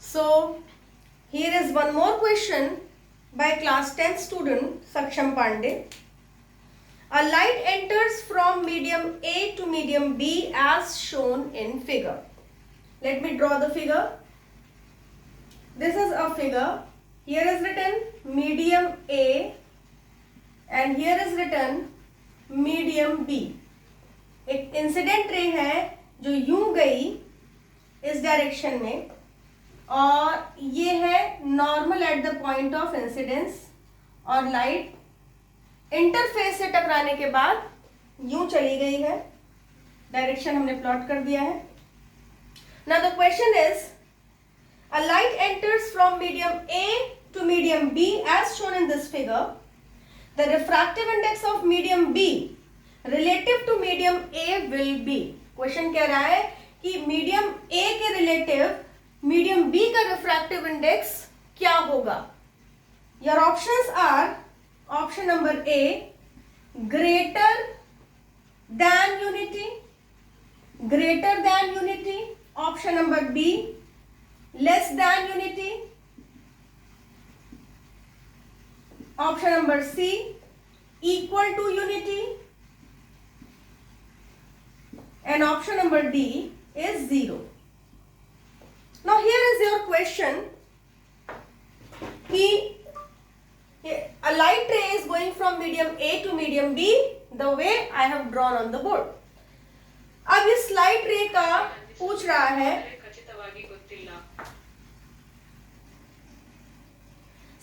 So here is one more question by class 10th student Saksham Pandey. A light enters from medium A to medium B as shown in figure. Let me draw the figure. This is a figure. Here is written medium A and here is written medium B. एक incident ray है जो यूं गई इस direction में और ये है normal at the point of incidence और लाइट इंटरफेस से टकराने के बाद यूं चली गई है. डायरेक्शन हमने प्लॉट कर दिया है. Now the question is a light enters from medium A to medium B as shown in this figure. The refractive index of medium B relative to medium A will be. Question कह रहा है कि medium A के relative medium B का refractive index क्या होगा. Your options are option number A greater than unity, greater than unity. Option number B less than unity. Option number C equal to unity. And option number D is 0. Now here is your question. A light ray is going from medium A to medium B the way I have drawn on the board. अब इस light रे का पूछ रहा है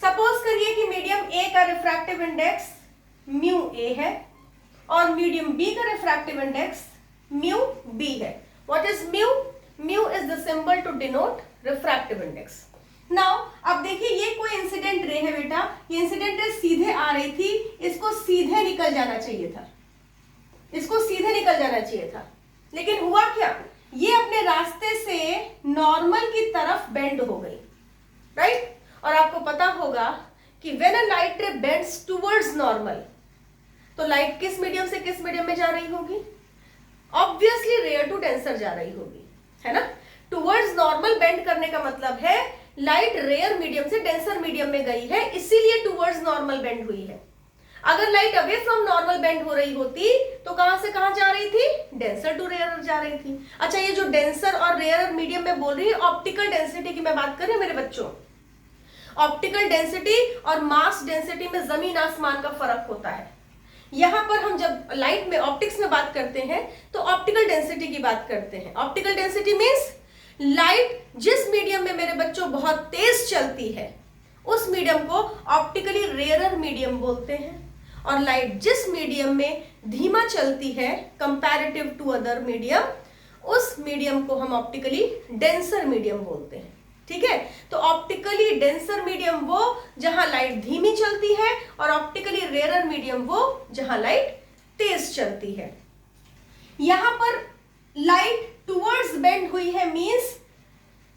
suppose करिए कि medium ए का रिफ्रैक्टिव इंडेक्स म्यू ए है और मीडियम बी का रिफ्रैक्टिव इंडेक्स म्यू बी है. What is mu? Mu is the symbol to denote refractive index. Now अब देखिए ये कोई इंसिडेंट रे है बेटा. ये इंसिडेंट रे सीधे आ रही थी, इसको सीधे निकल जाना चाहिए था, इसको सीधे निकल जाना चाहिए था. लेकिन हुआ क्या? ये अपने रास्ते से नॉर्मल की तरफ बेंड हो गई. राइट? और आपको पता होगा कि when a light ray bends towards normal तो लाइट किस मीडियम से किस मीडियम में जा रही होगी? ऑब्वियसली रेयर टू डेंसर जा रही होगी, है ना. टुवर्ड्स नॉर्मल बेंड करने का मतलब है लाइट रेयर मीडियम से डेंसर मीडियम में गई है, इसीलिए टुवर्ड्स नॉर्मल बेंड हुई है. अगर light away from normal bend हो रही होती तो कहां से कहां जा रही थी? डेंसर टू रेयर जा रही थी. अच्छा, ये जो डेंसर और रेयर मीडियम में बोल रही है ऑप्टिकल डेंसिटी की मैं बात कर रही हूं मेरे बच्चों. ऑप्टिकल डेंसिटी और मास डेंसिटी में जमीन आसमान का फर्क होता है. यहां पर हम जब लाइट में ऑप्टिक्स में बात करते हैं तो ऑप्टिकल डेंसिटी की बात करते हैं. ऑप्टिकल डेंसिटी मींस लाइट जिस मीडियम में मेरे बच्चों बहुत तेज चलती है उस मीडियम को ऑप्टिकली रेयरर मीडियम बोलते हैं और लाइट जिस मीडियम में धीमा चलती है कंपैरेटिव टू अदर मीडियम उस मीडियम को हम ऑप्टिकली डेंसर मीडियम बोलते हैं. ठीक है, तो ऑप्टिकली डेंसर मीडियम वो जहां लाइट धीमी चलती है और ऑप्टिकली रेयरर मीडियम वो जहां लाइट तेज चलती है. यहां पर लाइट टुवर्ड्स बेंड हुई है मींस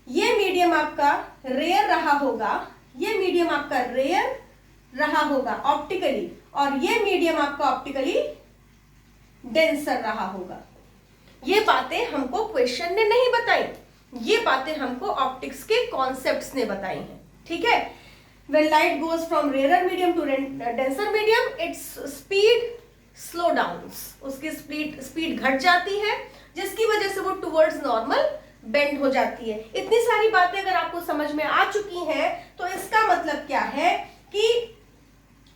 ये मीडियम आपका रेयर रहा होगा, ये मीडियम आपका रेयर रहा होगा ऑप्टिकली और ये मीडियम आपका ऑप्टिकली डेंसर रहा होगा. ये बातें हमको क्वेश्चन ने नहीं बताई, ये बातें हमको ऑप्टिक्स के कॉन्सेप्ट्स ने बताई हैं. ठीक है, when light goes from rarer medium to denser medium its speed slow downs, उसकी स्पीड घट जाती है जिसकी वजह से वो टुवर्ड्स नॉर्मल बेंड हो जाती है. इतनी सारी बातें अगर आपको समझ में आ चुकी हैं तो इसका मतलब क्या है कि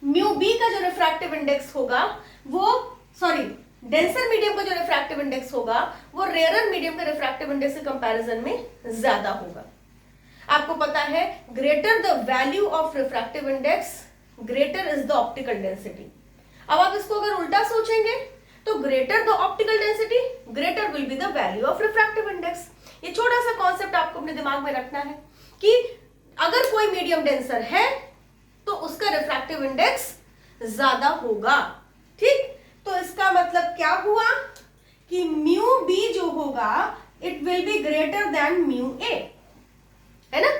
म्यू बी का जो रिफ्रैक्टिव इंडेक्स होगा वो डेंसर मीडियम का जो रिफ्रैक्टिव इंडेक्स होगा वो रेयरर मीडियम के रिफ्रैक्टिव इंडेक्स के कंपैरिजन में ज्यादा होगा. आपको पता है greater the value of refractive index greater is the optical density. अब आप इसको अगर उल्टा सोचेंगे तो greater the optical density greater will be the value of refractive index. ये छोटा सा कॉन्सेप्ट आपको अपने दिमाग में रखना है कि अगर कोई मीडियम डेंसर है तो उसका रिफ्रैक्टिव इंडेक्स ज्यादा होगा. ठीक, तो इसका मतलब क्या हुआ कि म्यू बी जो होगा it will be greater than mu A. है ना,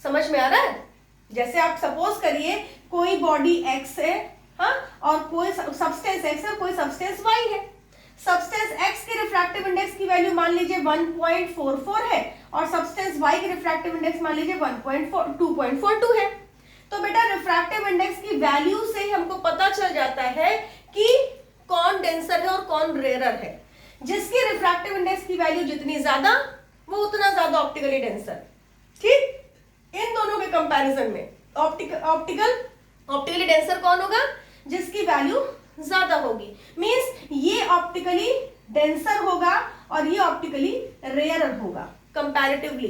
समझ में आ रहा है? जैसे आप सपोज करिए कोई बॉडी एक्स है, हाँ, और कोई सब्सटेंस एक्स है, कोई सब्सटेंस वाई है. सब्सटेंस एक्स के रिफ्रैक्टिव इंडेक्स की वैल्यू मान लीजिए 1.44 है और सब्सटेंस वाई के रिफ्रैक्टिव इंडेक्स मान लीजिए 2.42 है। तो बेटा रिफ्रैक्टिव इंडेक्स की वैल्यू से ही हमको पता चल जाता है कि कौन डेंसर है और कौन रेयरर है। जिसकी रिफ्रैक्टिव इंडेक्स की वैल्यू जितनी ज्यादा वो उतना ज्यादा ऑप्टिकली डेंसर। ठीक, इन दोनों के कंपैरिजन में ऑप्टिकली डेंसर कौन होगा? जिसकी वैल्यू ज्यादा होगी, मींस ये ऑप्टिकली डेंसर होगा और ये ऑप्टिकली रेयरर होगा कंपैरेटिवली।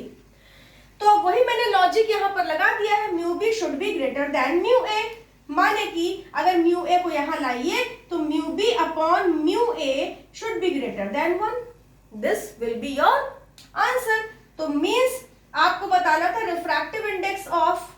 तो वही मैंने लॉजिक यहां पर लगा दिया है, mu B should be greater than mu A. माने कि अगर म्यू ए को यहां लाइए तो mu B upon mu A should be greater than 1। This will be your answer. तो मींस आपको बताना था रिफ्रैक्टिव इंडेक्स ऑफ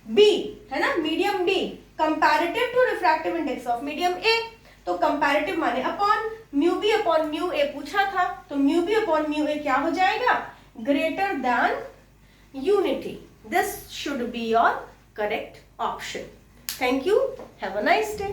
बी है ना, medium B comparative to refractive index of medium A. तो कंपैरेटिव माने upon, mu B upon mu A पूछा था, तो म्यू बी अपॉन म्यू ए क्या हो जाएगा? Greater than unity. This should be your correct option. Thank you, have a nice day.